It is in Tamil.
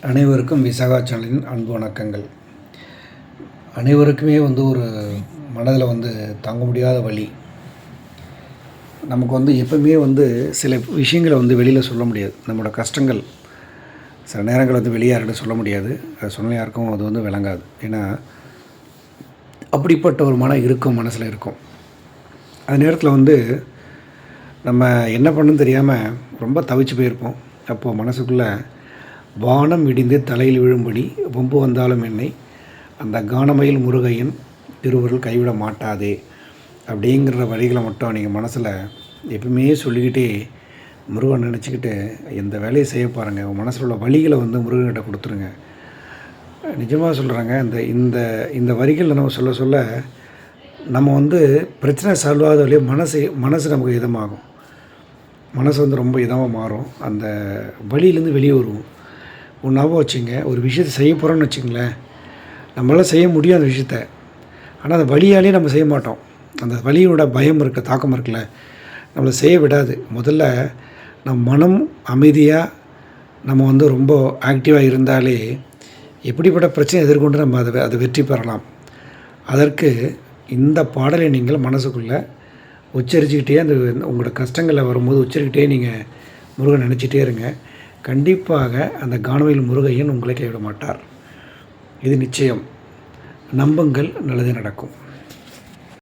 அனைவருக்கும் விசாகா சேனலின் அன்பு வணக்கங்கள். அனைவருக்குமே ஒரு மனதில் தாங்க முடியாத வலி. நமக்கு எப்பவுமே சில விஷயங்களை வெளியில் சொல்ல முடியாது. நம்மளோட கஷ்டங்கள் சில நேரங்கள் வெளியே யார்கிட்ட சொல்ல முடியாது. அது சொன்ன யாருக்கும் அது விளங்காது. ஏன்னா அப்படிப்பட்ட ஒரு இறுக்கம் மனசில் இருக்கும். அந்த நேரத்தில் நம்ம என்ன பண்ணுன்னு தெரியாமல் ரொம்ப தவிச்சு போயிருப்போம். அப்போது மனசுக்குள்ளே வானம் இடிந்து தலையில் விழும்படி வம்பு வந்தாலும் என்னை அந்த கானமயில் முருகையன் திருவருள் கைவிட மாட்டாதே அப்படிங்கிற வரிகளை மட்டும் நீங்கள் மனசில் எப்பவுமே சொல்லிக்கிட்டே முருகன் நினச்சிக்கிட்டு இந்த வேலையை செய்ய பாருங்கள். உங்கள் மனசில் உள்ள வழிகளை முருகன்கிட்ட கொடுத்துருங்க. நிஜமாக சொல்கிறாங்க. இந்த இந்த வரிகள் நம்ம சொல்ல சொல்ல நம்ம பிரச்சனை சால்வ் ஆகாத வழியே மனசு நமக்கு இதமாகும். மனசு ரொம்ப இதமாக மாறும். அந்த வழியிலேருந்து வெளியே வருவோம். ஞாபகம் வச்சுங்க, ஒரு விஷயத்தை செய்ய போகிறோன்னு வச்சுங்களேன், நம்மளால் செய்ய முடியும் அந்த விஷயத்த. ஆனால் அந்த வழியாலே நம்ம செய்ய மாட்டோம். அந்த வழியோட பயம் இருக்க தாக்கம் இருக்குல்ல, நம்மளை செய்ய விடாது. முதல்ல நம் மனம் அமைதியாக நம்ம ரொம்ப ஆக்டிவாக இருந்தாலே எப்படிப்பட்ட பிரச்சனை எதிர்கொண்டு நம்ம அதை வெற்றி பெறலாம். அதற்கு இந்த பாடலை நீங்கள் மனசுக்குள்ளே உச்சரிச்சுக்கிட்டே உங்களோட கஷ்டங்களை வரும்போது உச்சரிக்கிட்டே நீங்கள் முருகன் நினச்சிட்டே இருங்க. கண்டிப்பாக அந்த கானமயில் முருகையன் உங்களை கைவிட மாட்டார். இது நிச்சயம். நம்புங்கள், நல்லது நடக்கும்.